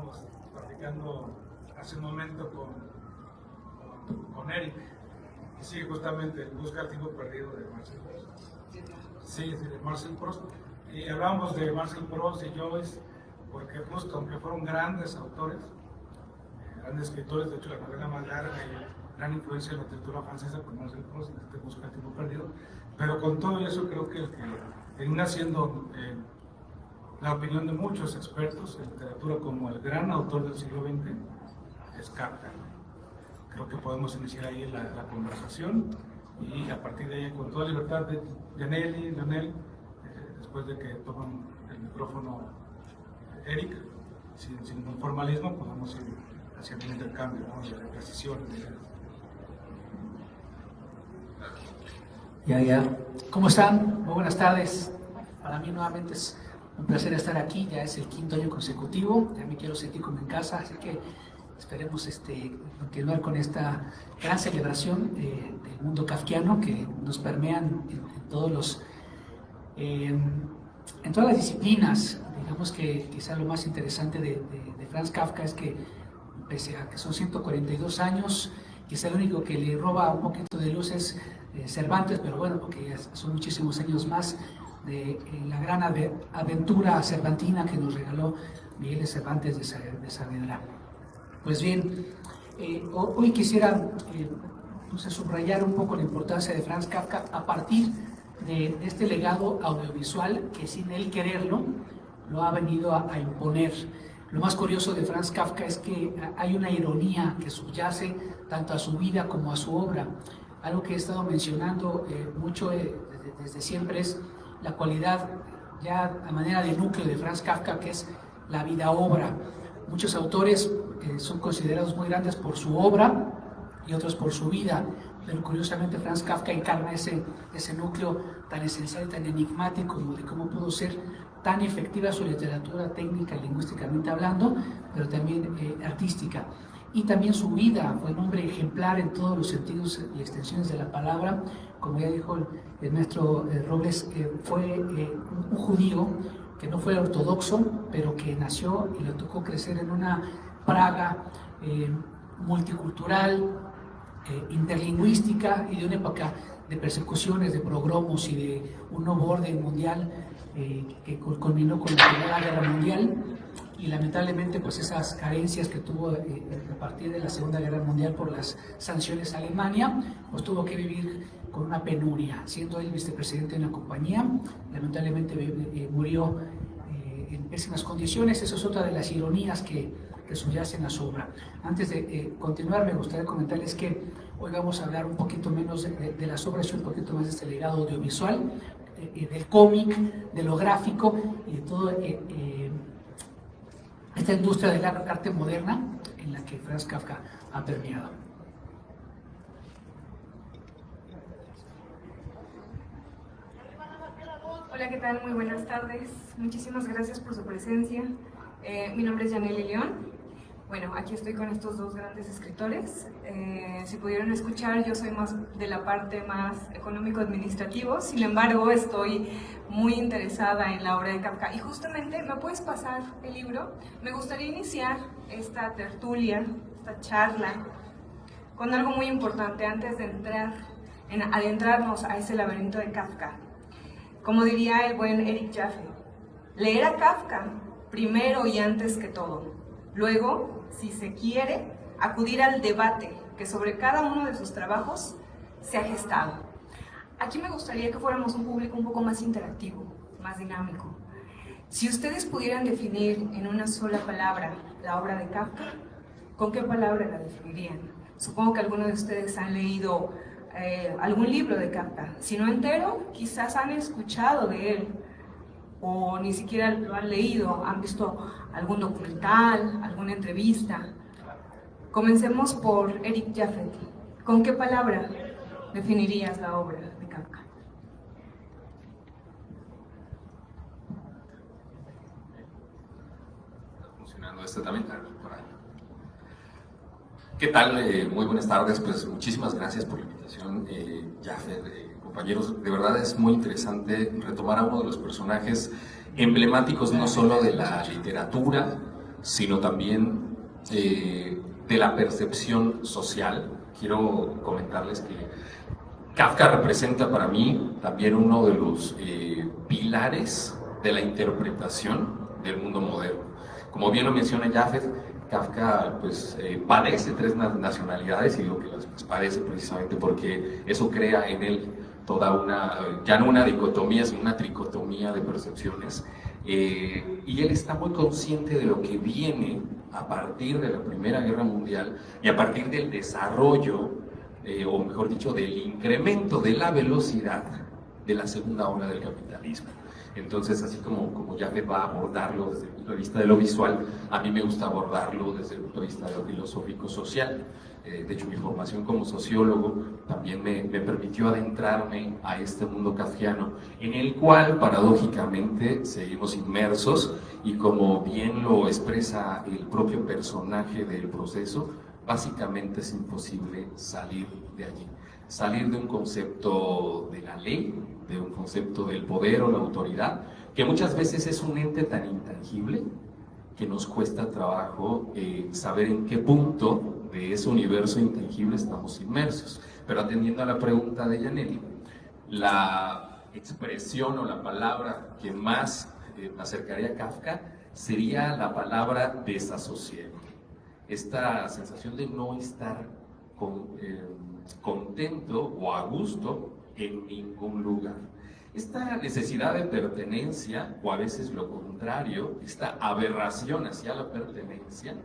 estábamos platicando hace un momento con Eric, y sí, justamente Busca el tiempo perdido de Marcel Proust. Sí, de Marcel Proust. Y hablábamos de Marcel Proust y Joyce, porque justo, aunque fueron grandes autores, grandes escritores, de hecho la novela más larga y gran influencia en la literatura francesa por Marcel Proust, de Busca el tiempo perdido, pero con todo eso creo que el que termina siendo la opinión de muchos expertos en literatura como el gran autor del siglo XX es Kafka. Creo que podemos iniciar ahí la conversación y a partir de ahí, con toda libertad de Janelle y Leonel, después de que toman el micrófono Eric, sin ningún formalismo, podemos ir haciendo un intercambio, ¿no?, de precisiones. Ya. ¿Cómo están? Muy buenas tardes. Para mí nuevamente es un placer estar aquí, ya es el 5º año consecutivo, ya me quiero sentir como en casa, así que esperemos continuar con esta gran celebración del mundo kafkiano que nos permean en todas las disciplinas. Digamos que quizá lo más interesante de Franz Kafka es que, pese a que son 142 años, quizá el único que le roba un poquito de luz es Cervantes, pero bueno, porque son muchísimos años más de la gran aventura cervantina que nos regaló Miguel de Cervantes de Saavedra. Pues bien, hoy quisiera subrayar un poco la importancia de Franz Kafka a partir de este legado audiovisual que, sin él quererlo, lo ha venido a imponer. Lo más curioso de Franz Kafka es que hay una ironía que subyace tanto a su vida como a su obra. Algo que he estado mencionando mucho desde siempre es la cualidad ya a manera de núcleo de Franz Kafka, que es la vida-obra. Muchos autores son considerados muy grandes por su obra y otros por su vida, pero curiosamente Franz Kafka encarna ese núcleo tan esencial, tan enigmático, de cómo pudo ser tan efectiva su literatura técnica y lingüísticamente hablando, pero también artística. Y también su vida, fue un hombre ejemplar en todos los sentidos y extensiones de la palabra. Como ya dijo el maestro Robles, fue un judío que no fue ortodoxo, pero que nació y le tocó crecer en una Praga multicultural, interlingüística, y de una época de persecuciones, de progromos y de un nuevo orden mundial que culminó con la Primera Guerra Mundial. Y lamentablemente pues esas carencias que tuvo a partir de la Segunda Guerra Mundial por las sanciones a Alemania, pues tuvo que vivir con una penuria, siendo él vicepresidente de la compañía. Lamentablemente murió en pésimas condiciones. Eso es otra de las ironías que subyacen a su obra. Antes de continuar, me gustaría comentarles que hoy vamos a hablar un poquito menos de las obras y un poquito más de este legado audiovisual, del cómic, de lo gráfico y de todo esta industria del arte moderna en la que Franz Kafka ha permeado. Hola, ¿qué tal? Muy buenas tardes. Muchísimas gracias por su presencia. Mi nombre es Janelle León. Bueno, aquí estoy con estos dos grandes escritores. Si pudieron escuchar, yo soy más de la parte más económico-administrativo, sin embargo, estoy muy interesada en la obra de Kafka. Y justamente, ¿me puedes pasar el libro? Me gustaría iniciar esta tertulia, esta charla, con algo muy importante antes de adentrarnos a ese laberinto de Kafka. Como diría el buen Eric Jaffe, leer a Kafka primero y antes que todo. Luego, si se quiere, acudir al debate que sobre cada uno de sus trabajos se ha gestado. Aquí me gustaría que fuéramos un público un poco más interactivo, más dinámico. Si ustedes pudieran definir en una sola palabra la obra de Kafka, ¿con qué palabra la definirían? Supongo que algunos de ustedes han leído algún libro de Kafka. Si no entero, quizás han escuchado de él, o ni siquiera lo han leído, han visto algún documental, alguna entrevista. Comencemos por Eric Jaffe. ¿Con qué palabra definirías la obra de Kafka? ¿Está funcionando este también? ¿Qué tal? Muy buenas tardes. Pues muchísimas gracias por la invitación, Jaffe. Compañeros, de verdad es muy interesante retomar a uno de los personajes emblemáticos no solo de la literatura, sino también de la percepción social. Quiero comentarles que Kafka representa para mí también uno de los pilares de la interpretación del mundo moderno. Como bien lo menciona Jafet, Kafka pues, padece 3 nacionalidades, y digo que las padece precisamente porque eso crea en él toda una, ya no una dicotomía, sino una tricotomía de percepciones. Y él está muy consciente de lo que viene a partir de la Primera Guerra Mundial y a partir del desarrollo, o mejor dicho, del incremento de la velocidad de la segunda ola del capitalismo. Entonces, así como Jafet va a abordarlo desde el punto de vista de lo visual, a mí me gusta abordarlo desde el punto de vista de lo filosófico-social. De hecho, mi formación como sociólogo también me permitió adentrarme a este mundo kafkiano, en el cual, paradójicamente, seguimos inmersos, y como bien lo expresa el propio personaje del proceso, básicamente es imposible salir de allí. Salir de un concepto de la ley, de un concepto del poder o la autoridad, que muchas veces es un ente tan intangible que nos cuesta trabajo saber en qué punto de ese universo intangible estamos inmersos. Pero atendiendo a la pregunta de Yaneli, la expresión o la palabra que más me acercaría a Kafka sería la palabra desasosiego. Esta sensación de no estar contento o a gusto en ningún lugar. Esta necesidad de pertenencia, o a veces lo contrario, esta aberración hacia la pertenencia,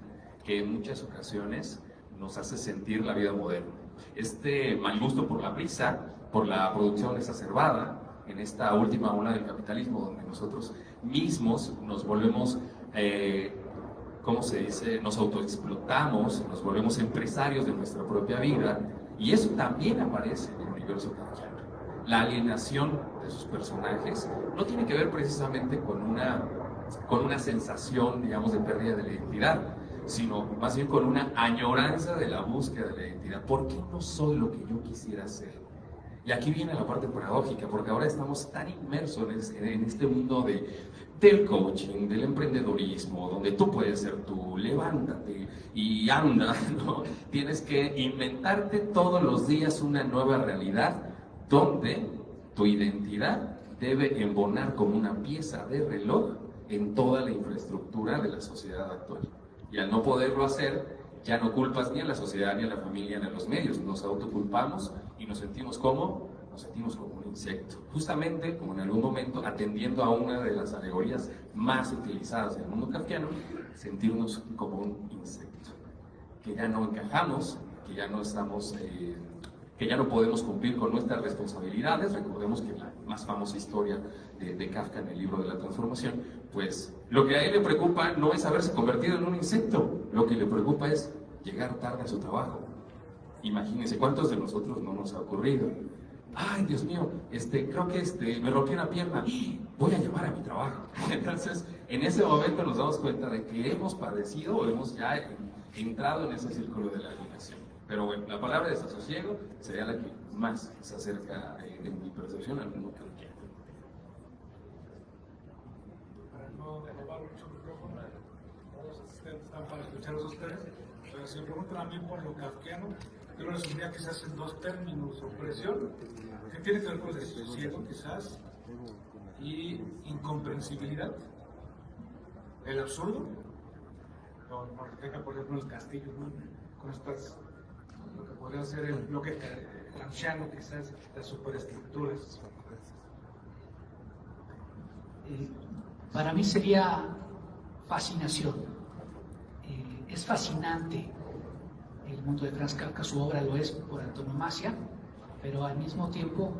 que en muchas ocasiones nos hace sentir la vida moderna. Este mal gusto por la prisa, por la producción exacerbada, en esta última ola del capitalismo, donde nosotros mismos nos volvemos, ¿cómo se dice?, nos autoexplotamos, nos volvemos empresarios de nuestra propia vida, y eso también aparece en el universo kafkiano. La alienación de sus personajes no tiene que ver precisamente con una sensación, digamos, de pérdida de la identidad, sino más bien con una añoranza de la búsqueda de la identidad. ¿Por qué no soy lo que yo quisiera ser? Y aquí viene la parte paradójica, porque ahora estamos tan inmersos en este mundo del coaching, del emprendedorismo, donde tú puedes ser tú, levántate y anda, ¿no? Tienes que inventarte todos los días una nueva realidad, donde tu identidad debe embonar como una pieza de reloj en toda la infraestructura de la sociedad actual. Y al no poderlo hacer, ya no culpas ni a la sociedad, ni a la familia, ni a los medios. Nos autoculpamos y nos sentimos como un insecto. Justamente, como en algún momento, atendiendo a una de las alegorías más utilizadas en el mundo kafkiano, sentirnos como un insecto. Que ya no encajamos, que ya no estamos... que ya no podemos cumplir con nuestras responsabilidades. Recordemos que la más famosa historia de Kafka en el libro de la transformación, pues lo que a él le preocupa no es haberse convertido en un insecto, lo que le preocupa es llegar tarde a su trabajo. Imagínense, ¿cuántos de nosotros no nos ha ocurrido? Ay, Dios mío, creo que me rompí una pierna, voy a llamar a mi trabajo. Entonces, en ese momento nos damos cuenta de que hemos padecido o hemos ya entrado en ese círculo de la alienación. Pero bueno, la palabra desasosiego sería la que más se acerca en mi percepción al mundo kafkiano. Para no robar mucho micrófono, todos los asistentes están para escucharlos a ustedes, pero si me preguntan a mí por lo kafkiano, yo lo resumiría quizás en 2 términos: opresión, que tiene que ver con el desasosiego quizás, y incomprensibilidad, el absurdo, lo que tenga por ejemplo los castillos, ¿no? Con estas, lo que podría ser el bloque gramsciano quizás, de superestructuras. Para mí sería fascinación. Es fascinante el mundo de Franz Kafka, su obra lo es por antonomasia, pero al mismo tiempo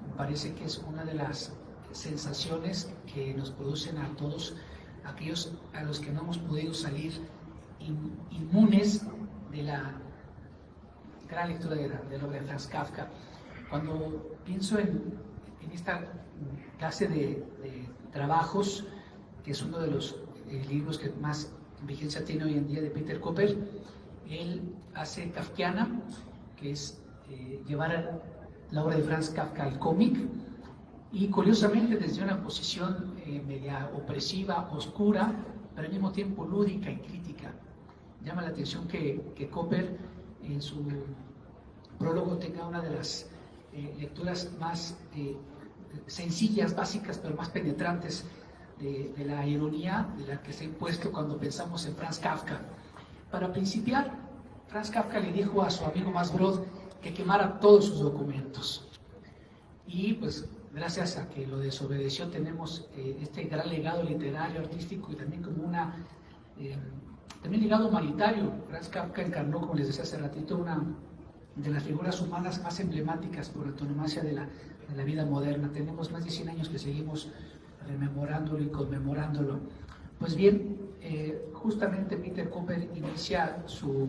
me parece que es una de las sensaciones que nos producen a todos aquellos a los que no hemos podido salir inmunes de la gran lectura de la obra de Franz Kafka. Cuando pienso en esta clase de trabajos, que es uno de los libros que más vigencia tiene hoy en día, de Peter Koppel, él hace kafkiana, que es llevar la obra de Franz Kafka al cómic, y curiosamente desde una posición media opresiva, oscura, pero al mismo tiempo lúdica y crítica. Llama la atención que Cooper en su prólogo tenga una de las lecturas más sencillas, básicas, pero más penetrantes de la ironía de la que se ha impuesto cuando pensamos en Franz Kafka. Para principiar, Franz Kafka le dijo a su amigo Masbrod que quemara todos sus documentos. Y pues gracias a que lo desobedeció tenemos este gran legado literario, artístico y también como también legado humanitario. Franz Kafka encarnó, como les decía hace ratito, una de las figuras humanas más emblemáticas por antonomasia de la vida moderna. Tenemos más de 100 años que seguimos rememorándolo y conmemorándolo. Pues bien, justamente Peter Cooper inicia su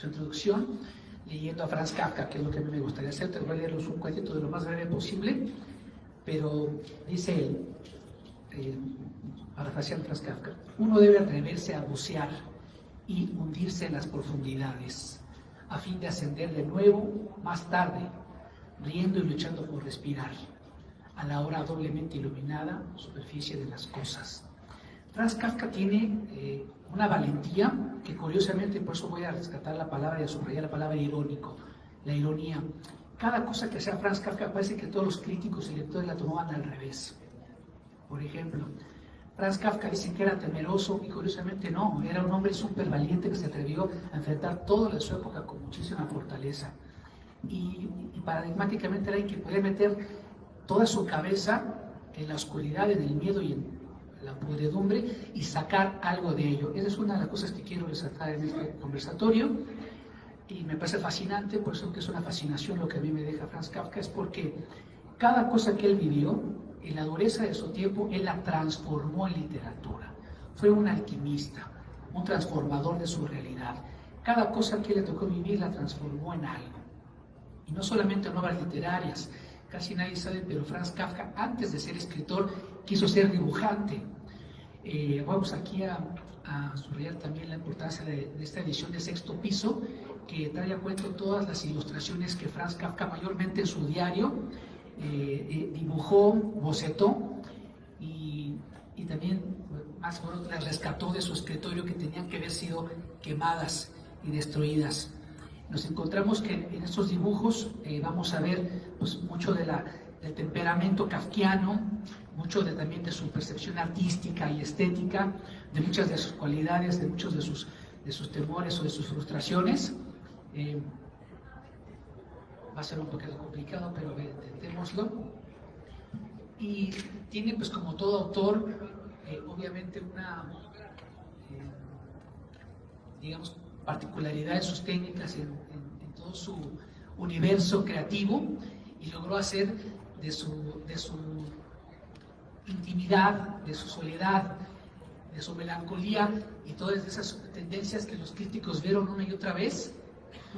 introducción leyendo a Franz Kafka, que es lo que a mí me gustaría hacer. Te voy a leerlos un cuentito de lo más breve posible, pero dice él, parafraseando Franz Kafka: uno debe atreverse a bucear y hundirse en las profundidades, a fin de ascender de nuevo más tarde, riendo y luchando por respirar, a la hora doblemente iluminada superficie de las cosas. Franz Kafka tiene una valentía que, curiosamente, por eso voy a rescatar la palabra y a subrayar la palabra irónico, la ironía. Cada cosa que sea Franz Kafka parece que todos los críticos y lectores la tomaban al revés. Por ejemplo, Franz Kafka dicen que era temeroso y curiosamente no, era un hombre súper valiente que se atrevió a enfrentar todo lo de su época con muchísima fortaleza. Y paradigmáticamente era alguien que podía meter toda su cabeza en la oscuridad, en el miedo y en la podredumbre y sacar algo de ello. Esa es una de las cosas que quiero resaltar en este conversatorio y me parece fascinante, por eso que es una fascinación lo que a mí me deja Franz Kafka, es porque cada cosa que él vivió, en la dureza de su tiempo, él la transformó en literatura. Fue un alquimista, un transformador de su realidad. Cada cosa que le tocó vivir la transformó en algo. Y no solamente en obras literarias. Casi nadie sabe, pero Franz Kafka, antes de ser escritor, quiso ser dibujante. Vamos aquí a subrayar también la importancia de esta edición de Sexto Piso, que trae a cuento todas las ilustraciones que Franz Kafka, mayormente en su diario, dibujó, bocetó y también más o menos las rescató de su escritorio, que tenían que haber sido quemadas y destruidas. Nos encontramos que en estos dibujos vamos a ver pues, mucho del temperamento kafkiano, mucho también de su percepción artística y estética, de muchas de sus cualidades, de muchos de sus temores o de sus frustraciones. Va a ser un poquito complicado, pero intentémoslo. Y tiene, pues como todo autor, obviamente una, digamos, particularidad en sus técnicas, en todo su universo creativo, y logró hacer de su intimidad, de su soledad, de su melancolía y todas esas tendencias que los críticos vieron una y otra vez,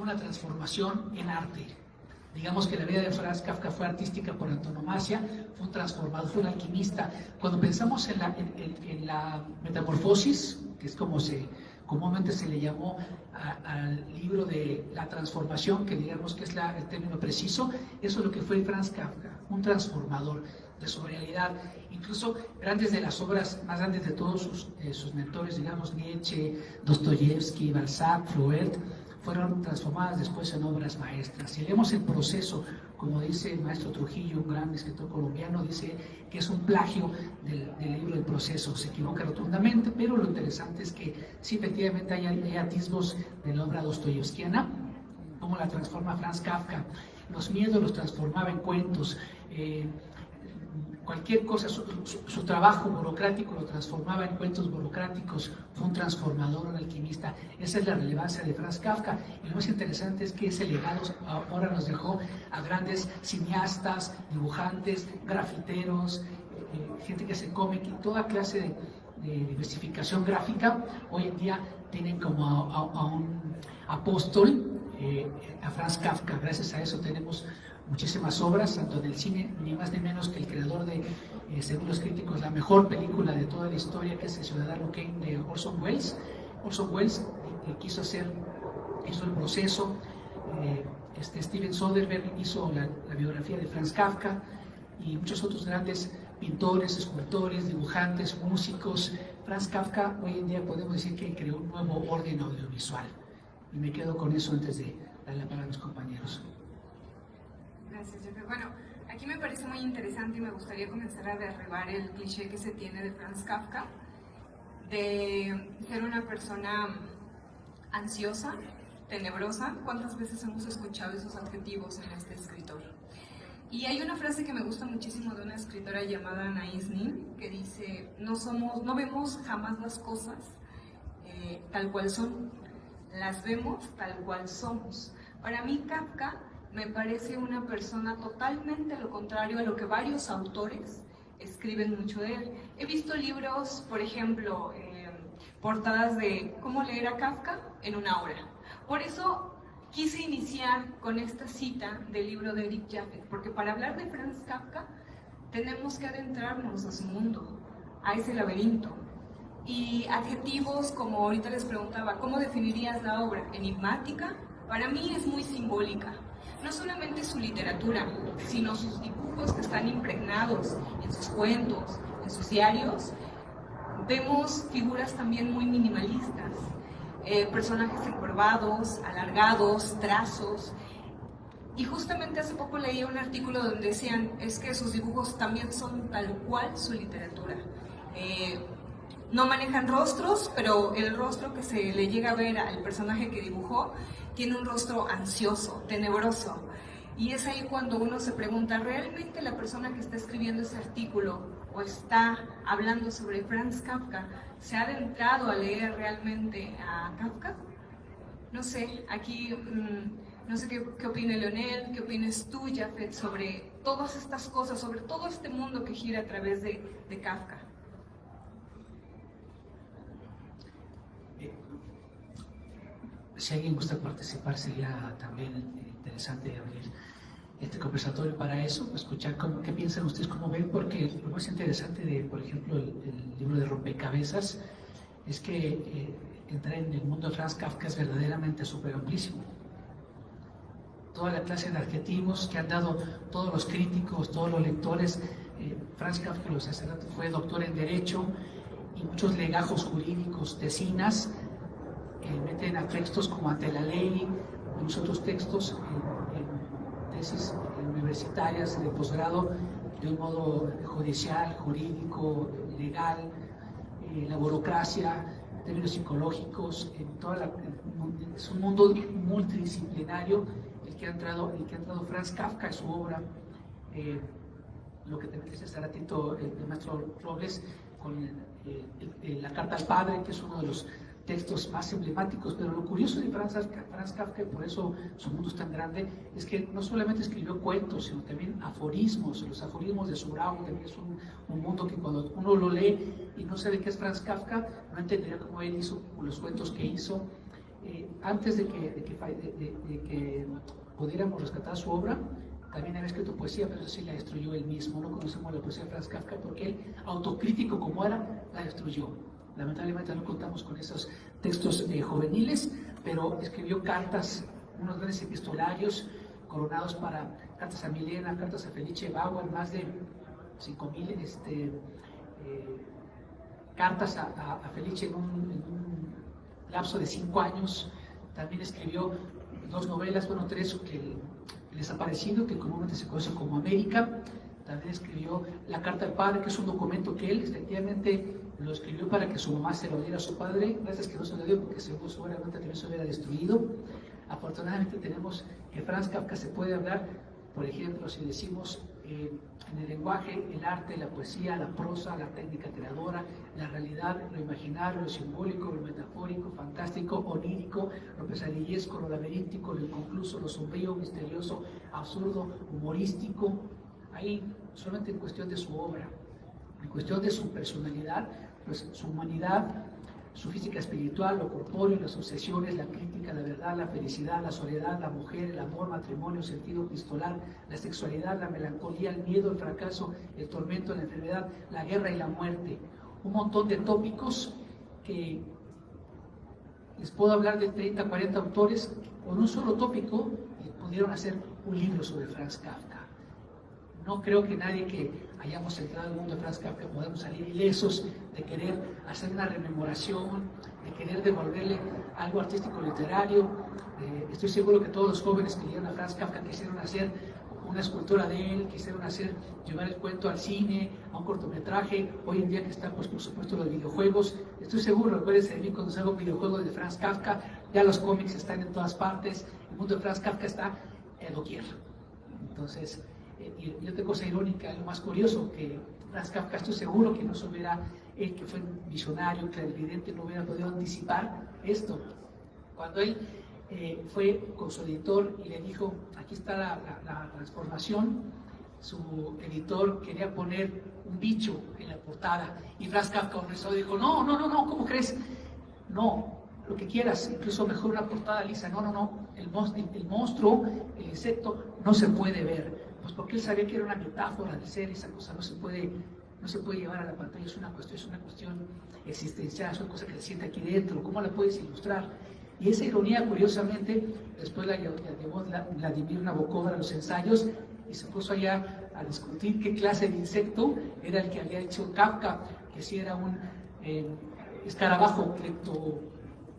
una transformación en arte. Digamos que la vida de Franz Kafka fue artística por antonomasia, fue un transformador, fue un alquimista. Cuando pensamos en la metamorfosis, que es como comúnmente se le llamó al libro de la transformación, que digamos que es el término preciso, eso es lo que fue Franz Kafka, un transformador de su realidad. Incluso grandes de las obras más grandes de todos sus mentores, digamos Nietzsche, Dostoyevsky, Balzac, Flaubert, fueron transformadas después en obras maestras. Si leemos el proceso, como dice el maestro Trujillo, un gran escritor colombiano, dice que es un plagio del libro El Proceso. Se equivoca rotundamente, pero lo interesante es que sí, efectivamente hay atisbos de la obra dostoyevskiana, cómo la transforma Franz Kafka. Los miedos los transformaba en cuentos. Cualquier cosa, su trabajo burocrático lo transformaba en cuentos burocráticos. Fue un transformador, un alquimista. Esa es la relevancia de Franz Kafka. Y lo más interesante es que ese legado ahora nos dejó a grandes cineastas, dibujantes, grafiteros, gente que hace cómic y toda clase de diversificación gráfica. Hoy en día tienen como a un apóstol, a Franz Kafka. Gracias a eso tenemos muchísimas obras, tanto del cine, ni más ni menos que el creador de, según los críticos, la mejor película de toda la historia, que es El Ciudadano Kane de Orson Welles. Orson Welles hizo El Proceso. Steven Soderbergh hizo la biografía de Franz Kafka, y muchos otros grandes pintores, escultores, dibujantes, músicos. Franz Kafka hoy en día podemos decir que creó un nuevo orden audiovisual. Y me quedo con eso antes de darle la palabra a mis compañeros. Gracias, Jefe. Bueno, aquí me parece muy interesante y me gustaría comenzar a derribar el cliché que se tiene de Franz Kafka, de ser una persona ansiosa, tenebrosa. ¿Cuántas veces hemos escuchado esos adjetivos en este escritor? Y hay una frase que me gusta muchísimo de una escritora llamada Anais Nin, que dice: no vemos jamás las cosas tal cual son, las vemos tal cual somos. Para mí Kafka me parece una persona totalmente lo contrario a lo que varios autores escriben mucho de él. He visto libros, por ejemplo, portadas de cómo leer a Kafka en una hora. Por eso quise iniciar con esta cita del libro de Eric Jaffe, porque para hablar de Franz Kafka tenemos que adentrarnos a su mundo, a ese laberinto. Y adjetivos como ahorita les preguntaba, ¿cómo definirías la obra? Enigmática, para mí es muy simbólica. No solamente su literatura, sino sus dibujos que están impregnados en sus cuentos, en sus diarios. Vemos figuras también muy minimalistas, personajes encorvados, alargados, trazos. Y justamente hace poco leí un artículo donde decían, es que sus dibujos también son tal cual su literatura. No manejan rostros, pero el rostro que se le llega a ver al personaje que dibujó tiene un rostro ansioso, tenebroso. Y es ahí cuando uno se pregunta, ¿realmente la persona que está escribiendo ese artículo o está hablando sobre Franz Kafka se ha adentrado a leer realmente a Kafka? No sé, aquí no sé qué opina Leonel, qué opinas tú, Jafet, sobre todas estas cosas, sobre todo este mundo que gira a través de Kafka. Si alguien gusta participar, sería también interesante abrir este conversatorio para eso, escuchar qué piensan ustedes, cómo ven, porque lo más interesante de, por ejemplo, el libro de Rompecabezas es que entrar en el mundo de Franz Kafka es verdaderamente súper amplísimo. Toda la clase de adjetivos que han dado todos los críticos, todos los lectores. Franz Kafka, lo decía hace rato, fue doctor en Derecho y muchos legajos jurídicos, tesinas, meten a textos como Ante la Ley, muchos otros textos en tesis universitarias de posgrado de un modo judicial, jurídico, legal, la burocracia, términos psicológicos, es un mundo multidisciplinario el que ha entrado Franz Kafka en su obra. Lo que también es estar atento el maestro Robles con la carta al padre, que es uno de los textos más emblemáticos, pero lo curioso de Franz Kafka, y por eso su mundo es tan grande, es que no solamente escribió cuentos, sino también aforismos. Los aforismos de Surau también es un mundo que cuando uno lo lee y no sabe qué es Franz Kafka, no entendería cómo él hizo los cuentos que hizo. Antes de que pudiéramos rescatar su obra, también había escrito poesía, pero eso sí la destruyó él mismo. No conocemos la poesía de Franz Kafka porque él, autocrítico como era, la destruyó. Lamentablemente no contamos con esos textos juveniles, pero escribió cartas, unos grandes epistolarios coronados para cartas a Milena, cartas a Felice Bauer, más de 5.000 cartas a Felice en un lapso de 5 años. También escribió 2 novelas, bueno, 3, que El desaparecido, que comúnmente se conoce como América. También escribió La carta al padre, que es un documento que él efectivamente lo escribió para que su mamá se lo diera a su padre. Gracias que no se lo dio, porque seguramente también se hubiera destruido. Afortunadamente tenemos que Franz Kafka se puede hablar, por ejemplo, si decimos en el lenguaje, el arte, la poesía, la prosa, la técnica creadora, la realidad, lo imaginario, lo simbólico, lo metafórico, fantástico, onírico, lo pesadillesco, lo laberíntico, lo inconcluso, lo sombrío, misterioso, absurdo, humorístico. Ahí solamente en cuestión de su obra, en cuestión de su personalidad, pues su humanidad, su física espiritual, lo corpóreo, las obsesiones, la crítica, la verdad, la felicidad, la soledad, la mujer, el amor, matrimonio, sentido epistolar, la sexualidad, la melancolía, el miedo, el fracaso, el tormento, la enfermedad, la guerra y la muerte. Un montón de tópicos que les puedo hablar de 30, 40 autores con un solo tópico y pudieron hacer un libro sobre Franz Kafka. No creo que nadie que hayamos entrado al mundo de Franz Kafka podemos salir ilesos de querer hacer una rememoración, de querer devolverle algo artístico literario. Estoy seguro que todos los jóvenes que leyeron a Franz Kafka quisieron hacer una escultura de él, quisieron llevar el cuento al cine, a un cortometraje. Hoy en día que están, pues, por supuesto, los videojuegos. Estoy seguro, recuérdense de mí cuando salga un videojuego de Franz Kafka, ya los cómics están en todas partes, el mundo de Franz Kafka está en doquier. Entonces, y otra cosa irónica, lo más curioso, que Franz Kafka, estoy seguro que no se hubiera, él que fue visionario, clarividente, no hubiera podido anticipar esto. Cuando él fue con su editor y le dijo, aquí está la transformación, su editor quería poner un bicho en la portada y Franz Kafka organizó y dijo, no, ¿cómo crees? No, lo que quieras, incluso mejor una portada lisa. No, el monstruo, el insecto no se puede ver, pues porque él sabía que era una metáfora de ser, esa cosa no se puede llevar a la pantalla, es una cuestión existencial, es una cosa que se siente aquí dentro, ¿cómo la puedes ilustrar? Y esa ironía, curiosamente, después la llevó Vladimir Nabokov a los ensayos y se puso allá a discutir qué clase de insecto era el que había hecho Kafka, que si era un escarabajo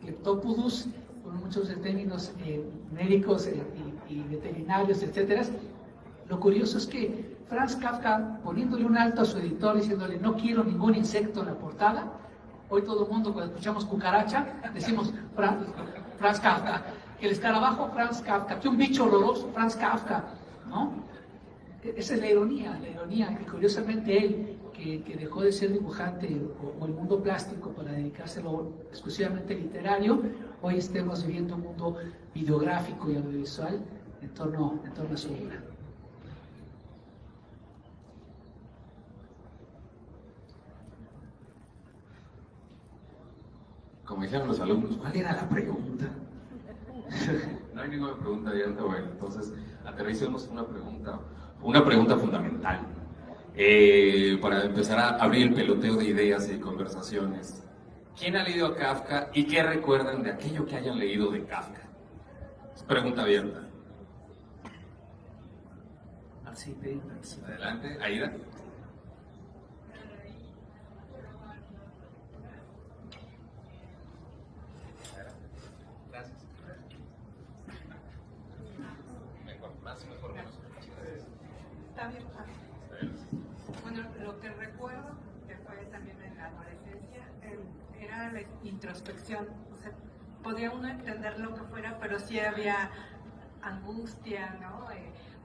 Cleptopudus, con muchos términos médicos y veterinarios, etc. Lo curioso es que Franz Kafka, poniéndole un alto a su editor, diciéndole no quiero ningún insecto en la portada, hoy todo el mundo cuando escuchamos cucaracha decimos Franz Kafka, que el escarabajo Franz Kafka, que un bicho horroroso Franz Kafka, ¿no? Esa es la ironía, que curiosamente él, que dejó de ser dibujante o el mundo plástico para dedicárselo exclusivamente literario, hoy estemos viviendo un mundo videográfico y audiovisual en torno a su obra. Como dijeron los alumnos, ¿cuál era la pregunta? No hay ninguna pregunta abierta. Bueno, entonces aterricemos una pregunta fundamental para empezar a abrir el peloteo de ideas y conversaciones. ¿Quién ha leído a Kafka y qué recuerdan de aquello que hayan leído de Kafka? Es pregunta abierta. Adelante, Aida. Bueno, lo que recuerdo, que fue también en la adolescencia, era la introspección. O sea, podía uno entender lo que fuera, pero sí había angustia, ¿no?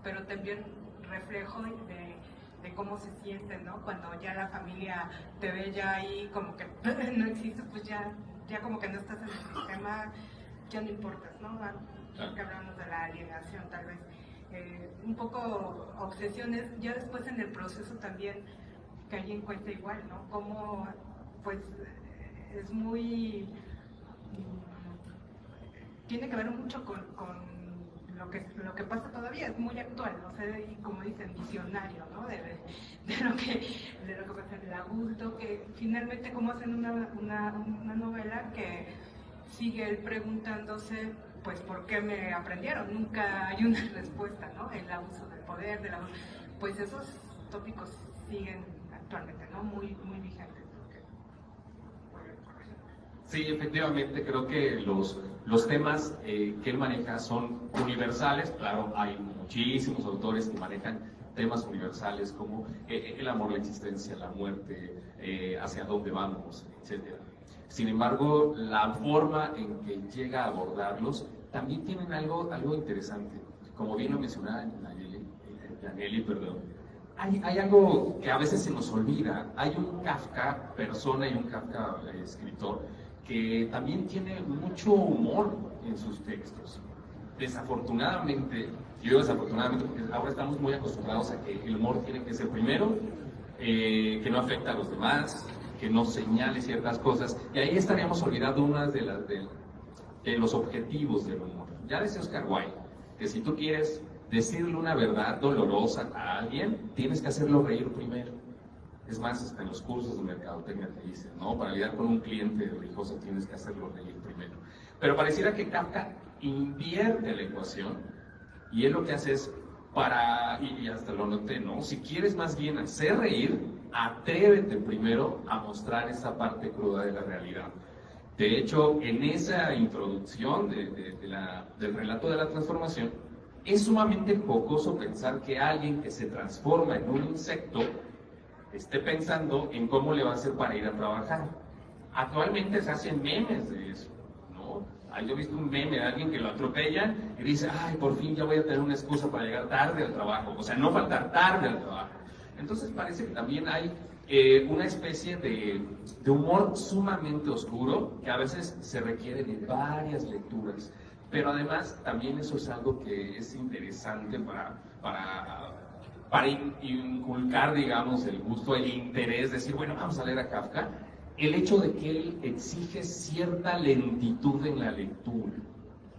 Pero también reflejo de cómo se siente, ¿no? Cuando ya la familia te ve ya ahí como que no existe, pues ya como que no estás en el sistema, ya no importas, ¿no? Que hablamos de la alienación, tal vez. Un poco obsesiones, ya después en el proceso también caí en cuenta igual, ¿no? Como pues es muy, tiene que ver mucho con lo que pasa todavía, es muy actual, ¿no? O sea, y como dicen, visionario, ¿no? De lo que pasa en el adulto, que finalmente como hacen una novela que sigue él preguntándose, pues, ¿por qué me aprendieron? Nunca hay una respuesta, ¿no? El abuso del poder, pues esos tópicos siguen actualmente, ¿no? Muy, muy vigentes. Sí, efectivamente, creo que los temas que él maneja son universales. Claro, hay muchísimos autores que manejan temas universales como el amor, la existencia, la muerte, hacia dónde vamos, etc. Sin embargo, la forma en que llega a abordarlos también tienen algo interesante. Como bien lo mencionaba Yaneli, perdón, hay algo que a veces se nos olvida. Hay un Kafka persona y un Kafka escritor que también tiene mucho humor en sus textos. Desafortunadamente, porque ahora estamos muy acostumbrados a que el humor tiene que ser primero, que no afecta a los demás, que no señale ciertas cosas, y ahí estaríamos olvidando una de los objetivos del humor. Ya decía Oscar Wilde, que si tú quieres decirle una verdad dolorosa a alguien, tienes que hacerlo reír primero. Es más, hasta en los cursos de mercadotecnia te dicen, ¿no? Para lidiar con un cliente rijoso tienes que hacerlo reír primero. Pero pareciera que Kafka invierte la ecuación, y él lo que hace es y hasta lo noté, ¿no? Si quieres más bien hacer reír, atrévete primero a mostrar esa parte cruda de la realidad. De hecho, en esa introducción del relato de la transformación, es sumamente jocoso pensar que alguien que se transforma en un insecto esté pensando en cómo le va a hacer para ir a trabajar. Actualmente se hacen memes de eso, ¿no? Yo he visto un meme de alguien que lo atropellan y dice, ay, por fin ya voy a tener una excusa para llegar tarde al trabajo, o sea, no faltar tarde al trabajo. Entonces parece que también hay una especie de humor sumamente oscuro que a veces se requiere de varias lecturas, pero además también eso es algo que es interesante para inculcar, digamos, el gusto, el interés, decir, bueno, vamos a leer a Kafka, el hecho de que él exige cierta lentitud en la lectura.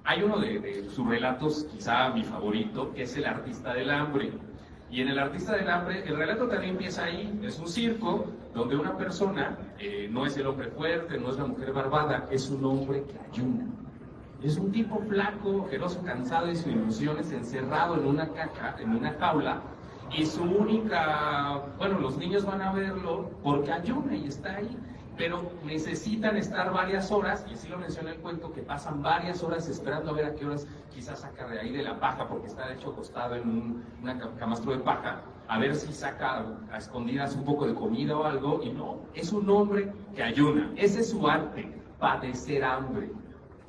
Hay uno de sus relatos, quizá mi favorito, que es El artista del hambre. Y en El artista del hambre, el relato también empieza ahí, es un circo donde una persona, no es el hombre fuerte, no es la mujer barbada, es un hombre que ayuna. Es un tipo flaco, ojeroso, cansado de sus ilusiones, encerrado en una caja, en una jaula, y su única, bueno, los niños van a verlo porque ayuna y está ahí, pero necesitan estar varias horas, y así lo menciona el cuento, que pasan varias horas esperando a ver a qué horas quizás saca de ahí de la paja, porque está de hecho acostado en una camastro de paja, a ver si saca a escondidas un poco de comida o algo, y no, es un hombre que ayuna, ese es su arte, padecer hambre.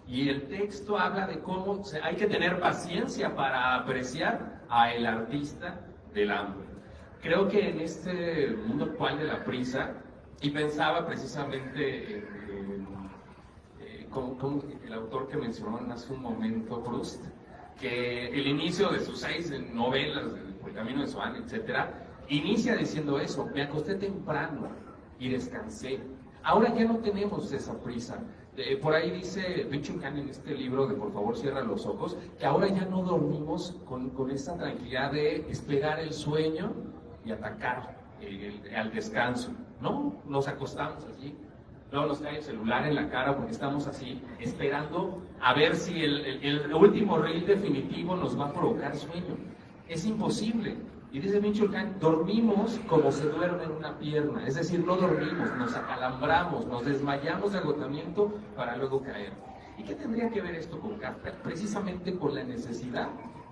Y el texto habla de cómo hay que tener paciencia para apreciar a el artista del hambre. Creo que en este mundo actual de la prisa, y pensaba precisamente con el autor que mencionó hace un momento, Proust, que el inicio de sus 6 novelas, Por el camino de Swan, etc., inicia diciendo eso: me acosté temprano y descansé. Ahora ya no tenemos esa prisa. Por ahí dice Byung-Chul Han en este libro de Por favor cierra los ojos, que ahora ya no dormimos con esa tranquilidad de esperar el sueño y atacar al descanso. No, nos acostamos así, luego nos cae el celular en la cara porque estamos así, esperando a ver si el último reel definitivo nos va a provocar sueño. Es imposible. Y dice Byung-Chul Han, dormimos como se duerme en una pierna, es decir, no dormimos, nos acalambramos, nos desmayamos de agotamiento para luego caer. ¿Y qué tendría que ver esto con Kafka? Precisamente con la necesidad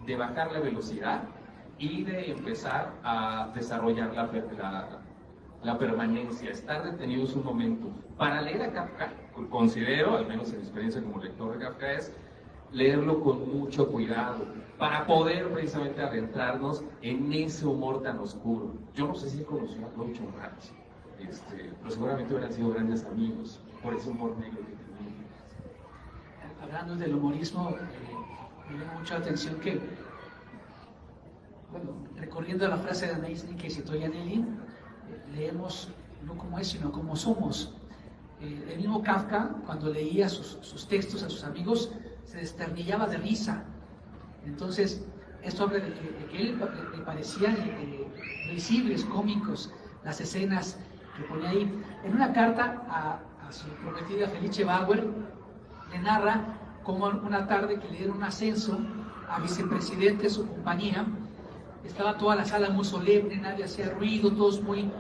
de bajar la velocidad y de empezar a desarrollar la permanencia, estar detenidos un momento. Para leer a Kafka, considero, al menos en mi experiencia como lector de Kafka, es leerlo con mucho cuidado, para poder precisamente adentrarnos en ese humor tan oscuro. Yo no sé si conocí a Groucho Marx, pero seguramente hubieran sido grandes amigos por ese humor negro que tenía. Hablando del humorismo, me llama mucho la atención que, bueno, recorriendo la frase de Anaïs Nin que citó Yaneli, leemos no como es, sino como somos. El mismo Kafka, cuando leía sus textos a sus amigos, se desternillaba de risa. Entonces, esto habla de que él le parecían risibles, cómicos, las escenas que ponía ahí. En una carta a su prometida Felice Bauer, le narra cómo una tarde que le dieron un ascenso a vicepresidente de su compañía, estaba toda la sala muy solemne, nadie hacía ruido, todos muy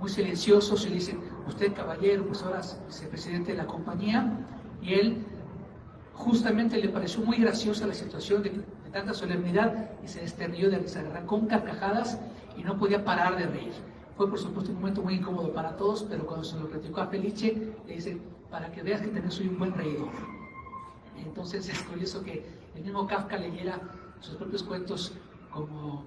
silenciosos, y le dicen, usted caballero, pues ahora es vicepresidente de la compañía, y él justamente le pareció muy graciosa la situación de tanta solemnidad y se desternilló de risa, arrancó con carcajadas y no podía parar de reír. Fue por supuesto un momento muy incómodo para todos, pero cuando se lo platicó a Felice, le dice, para que veas que también soy un buen reidor. Entonces es curioso que el mismo Kafka leyera sus propios cuentos como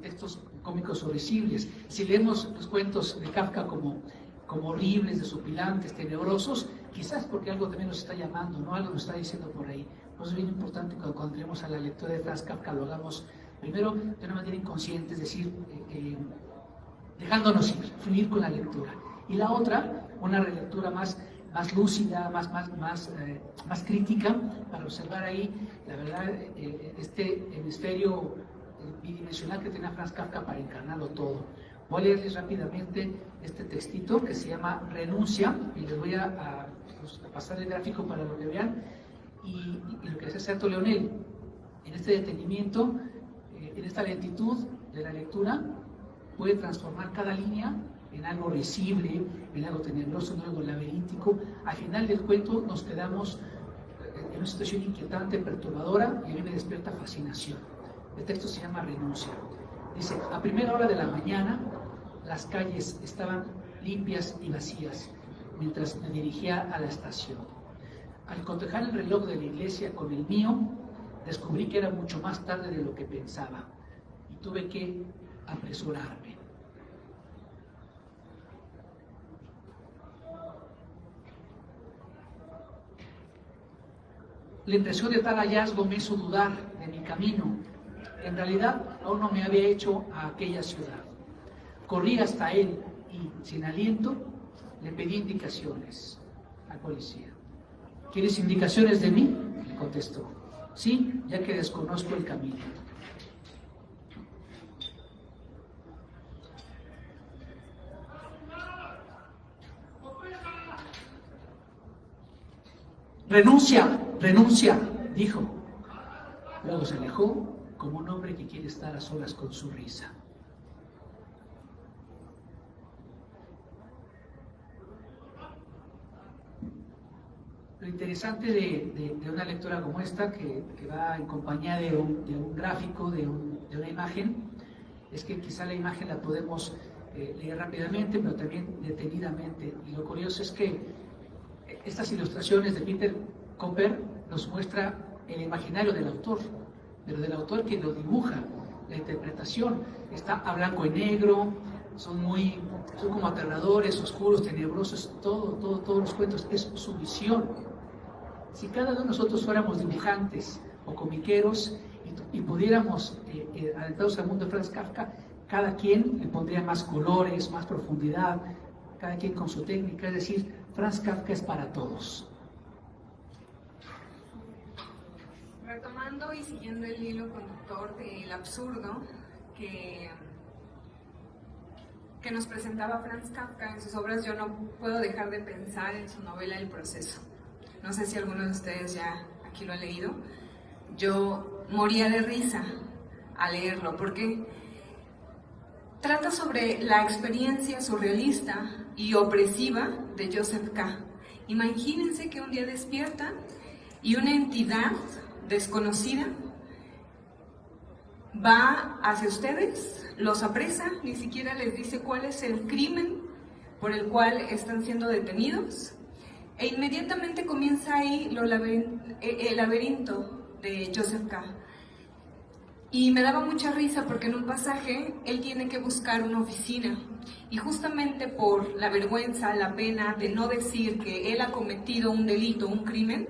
textos cómicos o risibles. Si leemos los cuentos de Kafka como horribles, desopilantes, tenebrosos, quizás porque algo también nos está llamando, ¿no? Algo nos está diciendo por ahí. Pues es bien importante que cuando entremos a la lectura de Franz Kafka lo hagamos primero de una manera inconsciente, es decir, dejándonos ir, fluir con la lectura. Y la otra, una relectura más lúcida, más crítica, para observar ahí, la verdad, este hemisferio bidimensional que tenía Franz Kafka para encarnarlo todo. Voy a leerles rápidamente este textito que se llama Renuncia, y les voy a pasar el gráfico para lo que vean, y lo que hace Sergio Leonel. En este detenimiento, en esta lentitud de la lectura puede transformar cada línea en algo risible, en algo tenebroso, en algo laberíntico. Al final del cuento nos quedamos en una situación inquietante, perturbadora, y a mí me despierta fascinación. El texto se llama Renuncia. Dice: a primera hora de la mañana las calles estaban limpias y vacías mientras me dirigía a la estación. Al cotejar el reloj de la iglesia con el mío, descubrí que era mucho más tarde de lo que pensaba y tuve que apresurarme. La impresión de tal hallazgo me hizo dudar de mi camino. En realidad, aún no me había hecho a aquella ciudad. Corrí hasta él y, sin aliento, le pedí indicaciones al policía. ¿Quieres indicaciones de mí?, le contestó. Sí, ya que desconozco el camino. Renuncia, renuncia, dijo. Luego se alejó como un hombre que quiere estar a solas con su risa. Lo interesante de una lectura como esta, que va en compañía de un gráfico, de una imagen, es que quizá la imagen la podemos leer rápidamente, pero también detenidamente. Y lo curioso es que estas ilustraciones de Peter Cooper nos muestra el imaginario del autor, pero del autor que lo dibuja. La interpretación está a blanco y negro, son como aterradores, oscuros, tenebrosos, todos los cuentos, es su visión. Si cada uno de nosotros fuéramos dibujantes o comiqueros y pudiéramos adentrarnos al mundo de Franz Kafka, cada quien le pondría más colores, más profundidad, cada quien con su técnica, es decir, Franz Kafka es para todos. Retomando y siguiendo el hilo conductor del absurdo que nos presentaba Franz Kafka en sus obras, yo no puedo dejar de pensar en su novela El Proceso. No sé si alguno de ustedes ya aquí lo ha leído. Yo moría de risa al leerlo porque trata sobre la experiencia surrealista y opresiva de Joseph K. Imagínense que un día despiertan y una entidad desconocida va hacia ustedes, los apresa, ni siquiera les dice cuál es el crimen por el cual están siendo detenidos, e inmediatamente comienza ahí el laberinto de Joseph K. Y me daba mucha risa porque en un pasaje él tiene que buscar una oficina y justamente por la vergüenza, la pena de no decir que él ha cometido un delito, un crimen,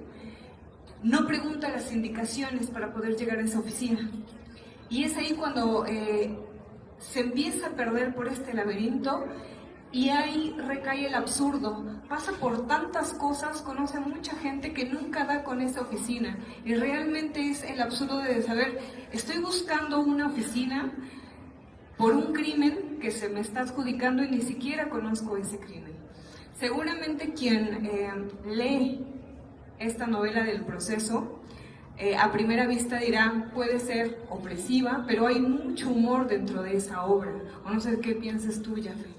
no pregunta las indicaciones para poder llegar a esa oficina. Y es ahí cuando se empieza a perder por este laberinto y ahí recae el absurdo. Pasa por tantas cosas, conoce a mucha gente que nunca da con esa oficina. Y realmente es el absurdo de saber, estoy buscando una oficina por un crimen que se me está adjudicando y ni siquiera conozco ese crimen. Seguramente quien lee esta novela del Proceso, a primera vista dirá, puede ser opresiva, pero hay mucho humor dentro de esa obra. O no sé qué piensas tú, Jaffe.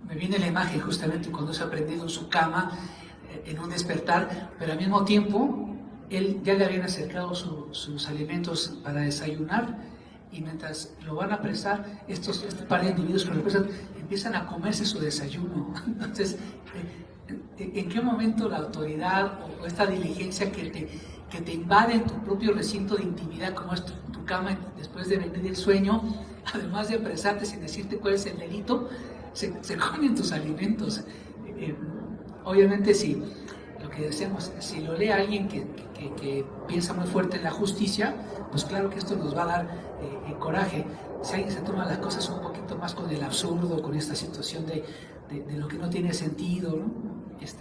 Me viene la imagen justamente cuando se ha prendido en su cama, en un despertar, pero al mismo tiempo, él ya le habían acercado sus alimentos para desayunar, y mientras lo van a apresar, este par de individuos que lo apresan empiezan a comerse su desayuno. Entonces, ¿en qué momento la autoridad o esta diligencia que te invade en tu propio recinto de intimidad, como es tu cama después de venir el sueño, además de apresarte sin decirte cuál es el delito, se comen tus alimentos? Obviamente sí, lo que decíamos, si lo lee alguien que piensa muy fuerte en la justicia, pues claro que esto nos va a dar coraje. Si alguien se toma las cosas un poquito más con el absurdo, con esta situación de lo que no tiene sentido, ¿no?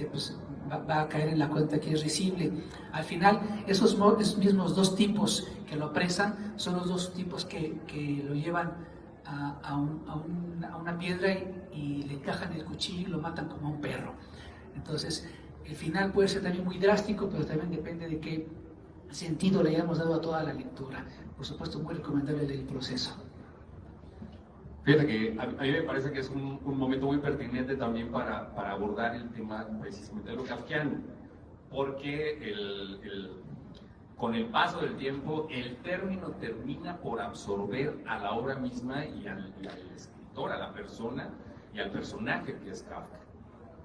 Pues va a caer en la cuenta que es risible. Al final, esos mismos dos tipos que lo apresan son los dos tipos que lo llevan a una piedra y le encajan el cuchillo y lo matan como a un perro. Entonces, el final puede ser también muy drástico, pero también depende de qué sentido le hayamos dado a toda la lectura. Por supuesto, muy recomendable el proceso. Fíjate que a mí me parece que es un momento muy pertinente también para abordar el tema precisamente de lo kafkiano, porque con el paso del tiempo el término termina por absorber a la obra misma y al escritor, a la persona y al personaje que es Kafka.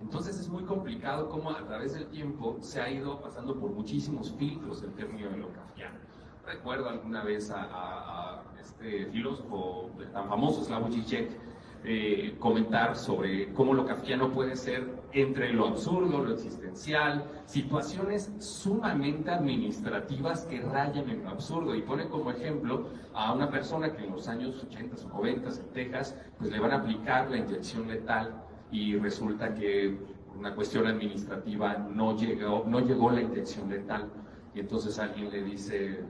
Entonces es muy complicado cómo a través del tiempo se ha ido pasando por muchísimos filtros el término de lo kafkiano. Recuerdo alguna vez a este filósofo tan famoso, Slavoj Žižek, comentar sobre cómo lo kafkiano puede ser entre lo absurdo, lo existencial, situaciones sumamente administrativas que rayan en lo absurdo, y pone como ejemplo a una persona que en los años 80 o 90 en Texas pues le van a aplicar la inyección letal y resulta que por una cuestión administrativa no llegó la inyección letal, y entonces alguien le dice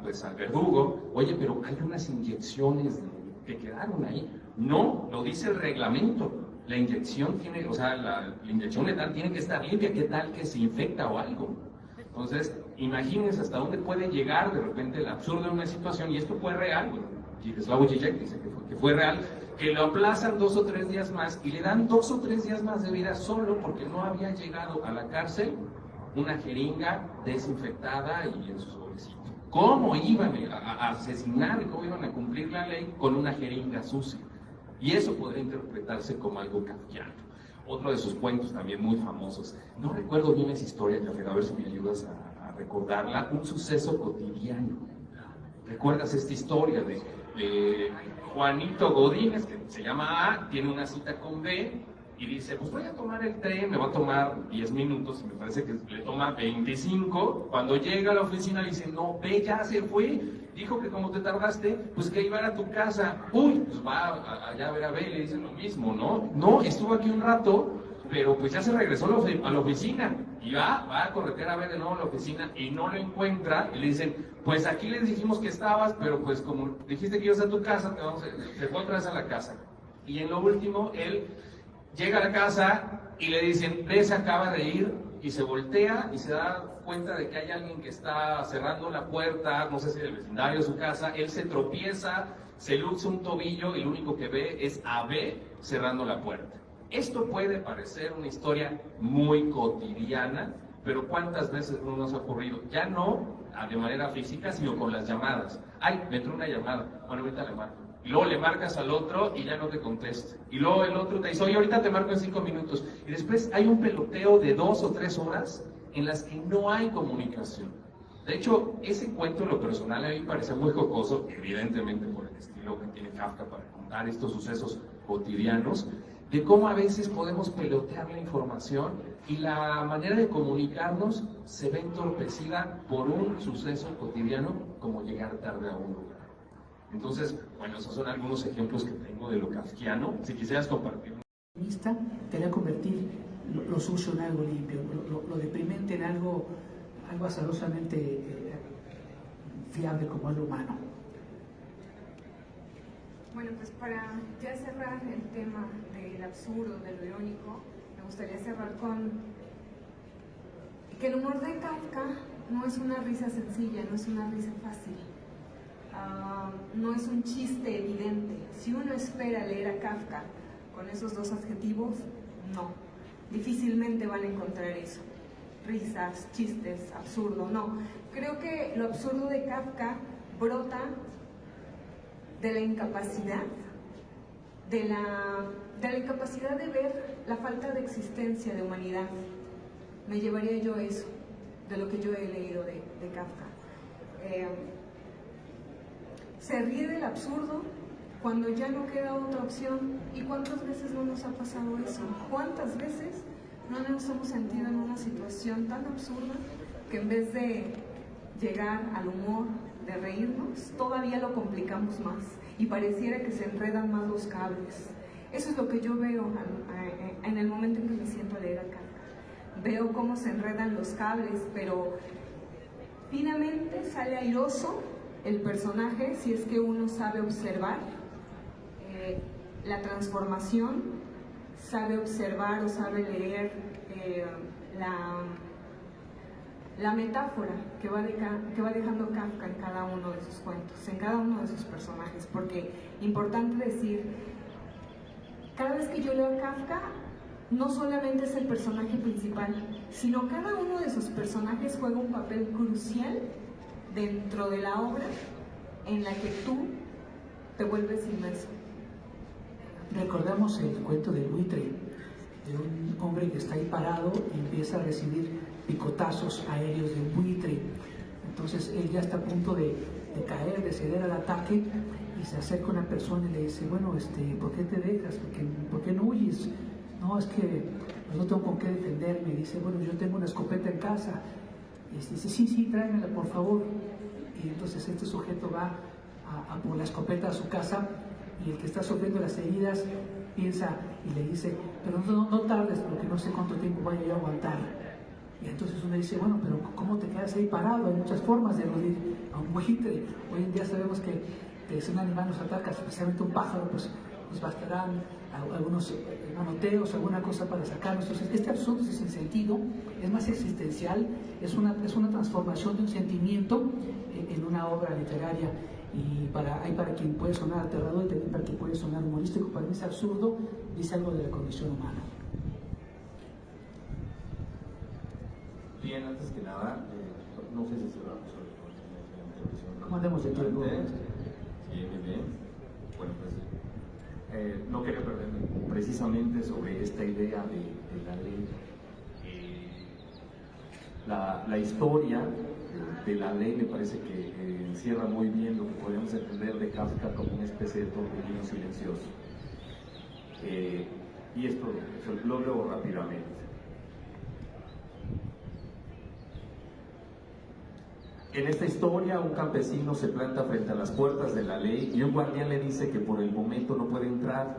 pues al verdugo: oye, pero hay unas inyecciones que quedaron ahí. No, lo dice el reglamento. La inyección tiene, o sea, la inyección letal tiene que estar limpia. ¿Qué tal que se infecta o algo? Entonces, imagínense hasta dónde puede llegar de repente el absurdo de una situación, y esto fue real. Bueno, Slavoj Žižek dice que fue real, que lo aplazan 2 o 3 días más y le dan 2 o 3 días más de vida solo porque no había llegado a la cárcel una jeringa desinfectada y en su sobrecito. ¿Cómo iban a asesinar y cómo iban a cumplir la ley con una jeringa sucia? Y eso podría interpretarse como algo kafkiano. Otro de sus cuentos también muy famosos, no recuerdo bien esa historia, Jafet, a ver si me ayudas a recordarla, un suceso cotidiano. ¿Recuerdas esta historia de Juanito Godínez, que se llama A, tiene una cita con B, y dice: pues voy a tomar el tren, me va a tomar 10 minutos, y me parece que le toma 25. Cuando llega a la oficina le dice: no, ve, ya se fue, dijo que como te tardaste, pues que iba a tu casa. Uy, pues va allá a ver a B, le dicen lo mismo, ¿no? No, estuvo aquí un rato, pero pues ya se regresó a la oficina, y va a corretear a ver de nuevo a la oficina, y no lo encuentra, y le dicen: pues aquí les dijimos que estabas, pero pues como dijiste que ibas a tu casa, te fue otra vez a la casa. Y en lo último, él llega a la casa y le dicen: ve, se acaba de ir, y se voltea y se da cuenta de que hay alguien que está cerrando la puerta, no sé si del vecindario de su casa. Él se tropieza, se luxa un tobillo y lo único que ve es a B cerrando la puerta. Esto puede parecer una historia muy cotidiana, pero ¿cuántas veces no nos ha ocurrido? Ya no de manera física, sino con las llamadas. Ay, me entró una llamada, bueno, ahorita le marco. Y luego le marcas al otro y ya no te contesta. Y luego el otro te dice: oye, ahorita te marco en 5 minutos. Y después hay un peloteo de 2 o 3 horas en las que no hay comunicación. De hecho, ese cuento en lo personal a mí me parece muy jocoso, evidentemente por el estilo que tiene Kafka para contar estos sucesos cotidianos, de cómo a veces podemos pelotear la información y la manera de comunicarnos se ve entorpecida por un suceso cotidiano como llegar tarde a un lugar. Entonces, bueno, esos son algunos ejemplos que tengo de lo kafkiano. Si quisieras compartir. Te hará convertir lo sucio en algo limpio, lo deprimente en algo azarosamente fiable como es lo humano. Bueno, pues para ya cerrar el tema del absurdo, de lo irónico, me gustaría cerrar con que el humor de Kafka no es una risa sencilla, no es una risa fácil. No es un chiste evidente. Si uno espera leer a Kafka con esos 2 adjetivos, no, difícilmente van a encontrar eso. Risas, chistes, absurdo, no. Creo que lo absurdo de Kafka brota de la incapacidad, de la incapacidad de ver la falta de existencia de humanidad. Me llevaría yo eso, de lo que yo he leído de Kafka. Se ríe del absurdo cuando ya no queda otra opción. ¿Y cuántas veces no nos ha pasado eso? ¿Cuántas veces no nos hemos sentido en una situación tan absurda que en vez de llegar al humor, de reírnos, todavía lo complicamos más y pareciera que se enredan más los cables? Eso es lo que yo veo en el momento en que me siento a leer a Kafka. Veo cómo se enredan los cables, pero finamente sale airoso el personaje si es que uno sabe observar la transformación, sabe observar o sabe leer la metáfora que va dejando Kafka en cada uno de sus cuentos, en cada uno de sus personajes, porque importante decir, cada vez que yo leo a Kafka, no solamente es el personaje principal, sino cada uno de sus personajes juega un papel crucial dentro de la obra en la que tú te vuelves inmerso. Recordamos el cuento del buitre, de un hombre que está ahí parado y empieza a recibir picotazos aéreos de un buitre. Entonces él ya está a punto de caer, de ceder al ataque, y se acerca una persona y le dice, bueno, ¿por qué te dejas? ¿Por qué no huyes? No, es que pues, no tengo con qué defenderme. Dice, bueno, yo tengo una escopeta en casa. Y dice, sí, tráemela, por favor. Y entonces este sujeto va a por la escopeta a su casa, y el que está sufriendo las heridas piensa y le dice, pero no tardes, porque no sé cuánto tiempo vaya yo a aguantar. Y entonces uno dice, bueno, pero ¿cómo te quedas ahí parado? Hay muchas formas de eludir a un buitre. Hoy en día sabemos que si un animal nos ataca, especialmente un pájaro, pues nos bastarán algunos manoteos, alguna cosa para sacarnos. Entonces, este absurdo es sin sentido, es más existencial, es una transformación de un sentimiento en una obra literaria. Y hay para quien puede sonar aterrador y también para quien puede sonar humorístico. Para mí es absurdo, dice algo de la condición humana. Bien, antes que nada, no sé si cerramos la televisión. ¿Cómo andamos de tiempo? Bien. Bueno, pues no quería perderme precisamente sobre esta idea de la ley. La historia de la ley me parece que encierra muy bien lo que podríamos entender de Kafka como una especie de torbellino silencioso. Y esto lo leo rápidamente. En esta historia, un campesino se planta frente a las puertas de la ley y un guardián le dice que por el momento no puede entrar.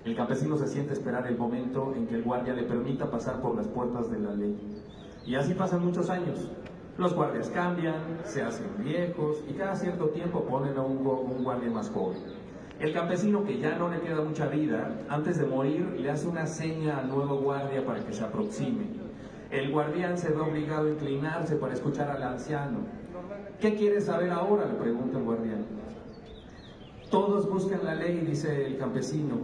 El campesino se siente a esperar el momento en que el guardia le permita pasar por las puertas de la ley. Y así pasan muchos años. Los guardias cambian, se hacen viejos y cada cierto tiempo ponen a un guardia más joven. El campesino, que ya no le queda mucha vida, antes de morir le hace una seña al nuevo guardia para que se aproxime. El guardián se ve obligado a inclinarse para escuchar al anciano. ¿Qué quieres saber ahora?, le pregunta el guardián. Todos buscan la ley, dice el campesino.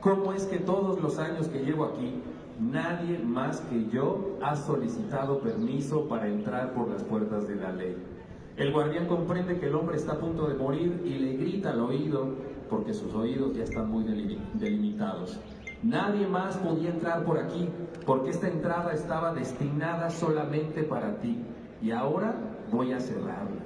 ¿Cómo es que todos los años que llevo aquí, nadie más que yo ha solicitado permiso para entrar por las puertas de la ley? El guardián comprende que el hombre está a punto de morir y le grita al oído, porque sus oídos ya están muy delimitados. Nadie más podía entrar por aquí, porque esta entrada estaba destinada solamente para ti, y ahora voy a cerrarla.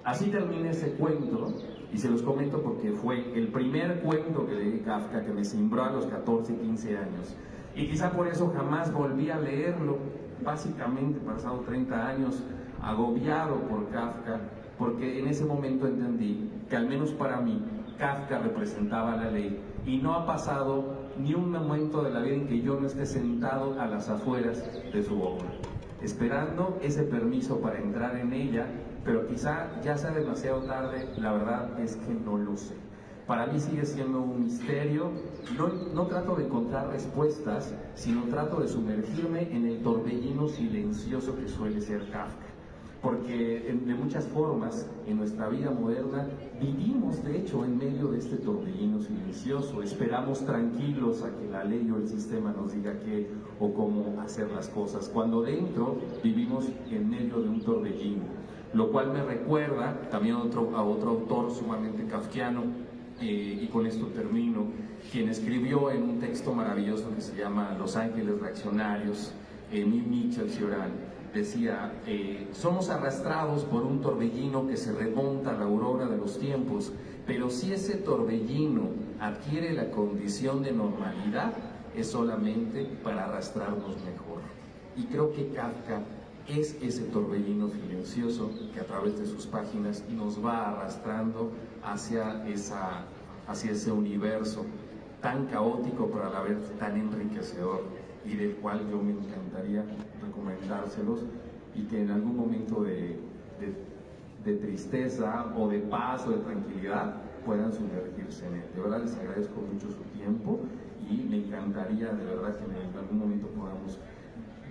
Así termina ese cuento, y se los comento porque fue el primer cuento que leí Kafka, que me cimbró a los 14, 15 años. Y quizá por eso jamás volví a leerlo, básicamente pasado 30 años, agobiado por Kafka, porque en ese momento entendí que al menos para mí, Kafka representaba la ley, y no ha pasado ni un momento de la vida en que yo no esté sentado a las afueras de su obra, esperando ese permiso para entrar en ella, pero quizá ya sea demasiado tarde. La verdad es que no lo sé. Para mí sigue siendo un misterio. No trato de encontrar respuestas, sino trato de sumergirme en el torbellino silencioso que suele ser Kafka. Porque de muchas formas en nuestra vida moderna vivimos de hecho en medio de este torbellino silencioso. Esperamos tranquilos a que la ley o el sistema nos diga qué o cómo hacer las cosas, cuando dentro vivimos en medio de un torbellino. Lo cual me recuerda también a otro autor sumamente kafkiano, y con esto termino, quien escribió en un texto maravilloso que se llama Los Ángeles Reaccionarios, Michel Cioran, decía, somos arrastrados por un torbellino que se remonta a la aurora de los tiempos, pero si ese torbellino adquiere la condición de normalidad, es solamente para arrastrarnos mejor. Y creo que Kafka es ese torbellino silencioso que a través de sus páginas nos va arrastrando hacia ese universo tan caótico, pero a la vez tan enriquecedor, y del cual yo me encantaría recomendárselos, y que en algún momento de tristeza o de paz o de tranquilidad puedan sumergirse en él. De verdad les agradezco mucho su tiempo y me encantaría de verdad que en algún momento podamos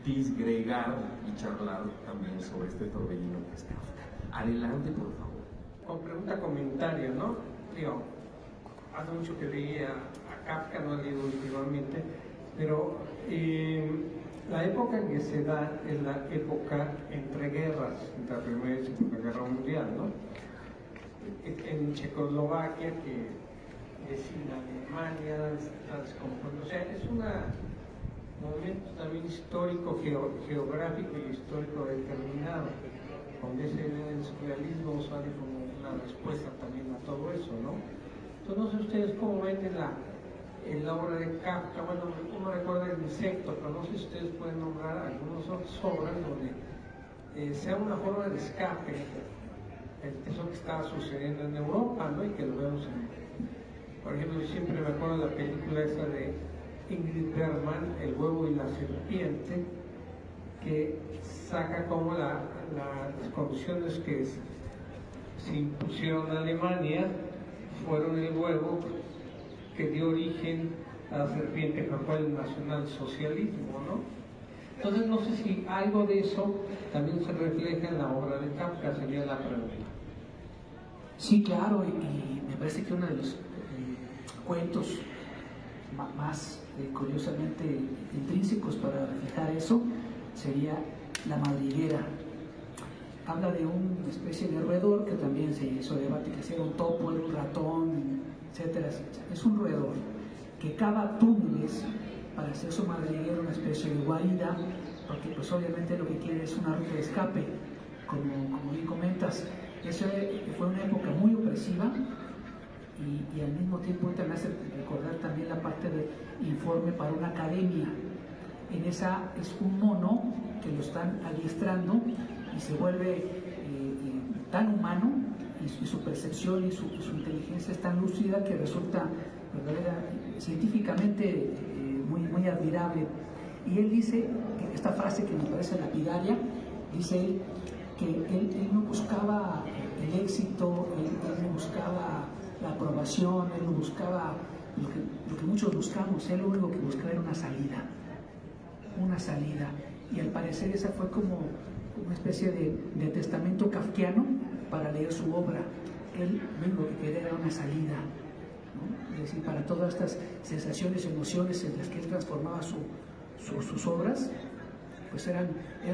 disgregar y charlar también sobre este torbellino que es Kafka. Adelante, por favor. Con pregunta, comentario, ¿no? Digo, hace mucho que leí a Kafka, no he leído últimamente, pero la época en que se da es la época entre guerras, entre la Primera y Segunda Guerra Mundial, ¿no? En Checoslovaquia, que es en Alemania, está descomponiendo. O sea, es un momento también histórico, geográfico y histórico determinado, donde ese surrealismo sale como una respuesta también a todo eso, ¿no? Entonces, no sé ustedes cómo ven en la obra de Kafka. Bueno, uno recuerda El insecto, pero no sé si ustedes pueden nombrar algunas otras obras donde sea una forma de escape eso que estaba sucediendo en Europa, ¿no? Y que lo vemos por ejemplo, yo siempre me acuerdo de la película esa de Ingrid Bergman, El huevo y la serpiente, que saca como las condiciones que se impusieron a Alemania fueron el huevo que dio origen a la serpiente, que fue el nacionalsocialismo, ¿no? Entonces no sé si algo de eso también se refleja en la obra de Kafka, sería la pregunta. Sí, claro, y me parece que uno de los cuentos más curiosamente intrínsecos para reflejar eso sería La madriguera. Habla de una especie de roedor que también se hizo debate que si era un topo, era un ratón, etcétera, etcétera. Es un roedor que cava túneles para hacer su madriguera, una especie de guarida, porque pues obviamente lo que quiere es una ruta de escape, como bien comentas. Eso fue una época muy opresiva y al mismo tiempo ahorita me hace recordar también la parte de informe para una academia. En esa es un mono que lo están adiestrando y se vuelve tan humano y su percepción y su inteligencia es tan lúcida que resulta científicamente muy admirable. Y él dice, esta frase que me parece lapidaria, dice él que él no buscaba el éxito, él no buscaba la aprobación, él no buscaba lo que muchos buscamos, él lo único que buscaba era una salida. Y al parecer esa fue como una especie de testamento kafkiano para leer su obra. Él lo único que quería era una salida, ¿no? Es decir, para todas estas sensaciones, emociones en las que él transformaba sus obras, pues eran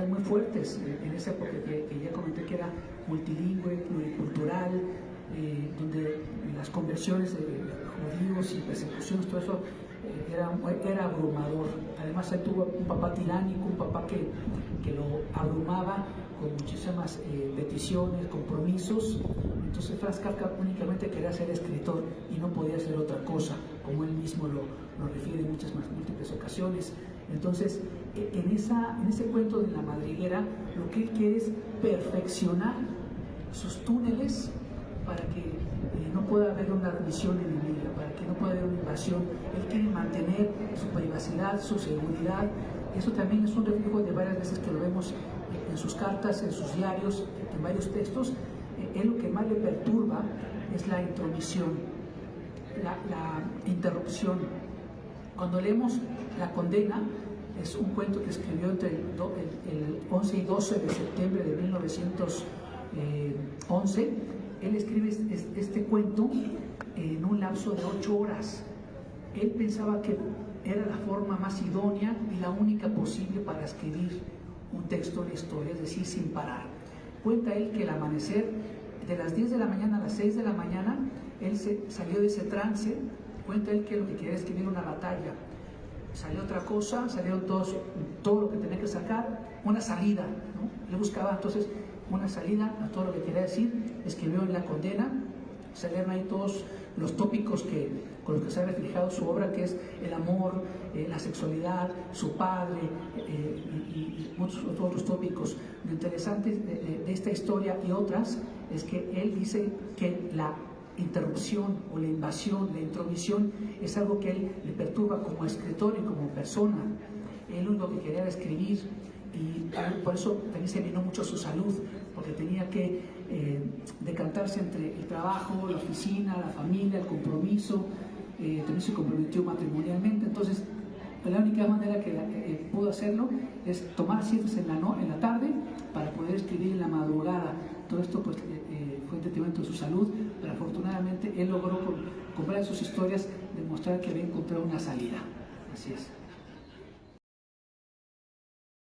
muy fuertes en esa época que ya comenté que era multilingüe, pluricultural, donde las conversiones de judíos y persecuciones, todo eso era abrumador. Además él tuvo un papá tiránico, un papá que lo abrumaba con muchísimas peticiones, compromisos. Entonces Franz Kafka únicamente quería ser escritor y no podía hacer otra cosa, como él mismo lo refiere en múltiples ocasiones. Entonces, en ese cuento de La madriguera, lo que él quiere es perfeccionar sus túneles para que no pueda haber una admisión enemiga, para que no pueda haber una invasión. Él quiere mantener su privacidad, su seguridad. Eso también es un reflejo de varias veces que lo vemos en sus cartas, en sus diarios, en varios textos. Él lo que más le perturba es la intromisión, la interrupción. Cuando leemos La condena, es un cuento que escribió entre el 11 y 12 de septiembre de 1911. Él escribe este cuento en un lapso de 8 horas. Él pensaba que era la forma más idónea y la única posible para escribir un texto, una historia, es decir, sin parar. Cuenta él que al amanecer, de las 10 de la mañana a las 6 de la mañana, él salió de ese trance. Cuenta él que lo que quería escribir una batalla. Salió otra cosa, salieron todo lo que tenía que sacar, una salida, ¿no? Él buscaba entonces una salida a todo lo que quería decir. Escribió en La condena, salieron ahí todos los tópicos con los que se ha reflejado su obra, que es el amor, la sexualidad, su padre y muchos otros tópicos. Lo interesante de esta historia y otras es que él dice que la interrupción o la invasión, la intromisión es algo que a él le perturba como escritor y como persona. Él lo único que quería era escribir y por eso también se minó mucho su salud, porque tenía que decantarse entre el trabajo, la oficina, la familia, el compromiso. También se comprometió matrimonialmente. Entonces la única manera que pudo hacerlo es tomar siestas en la tarde para poder escribir en la madrugada. Todo esto pues, fue en detrimento de su salud, pero afortunadamente él logró con varias de sus historias demostrar que había encontrado una salida. Así es.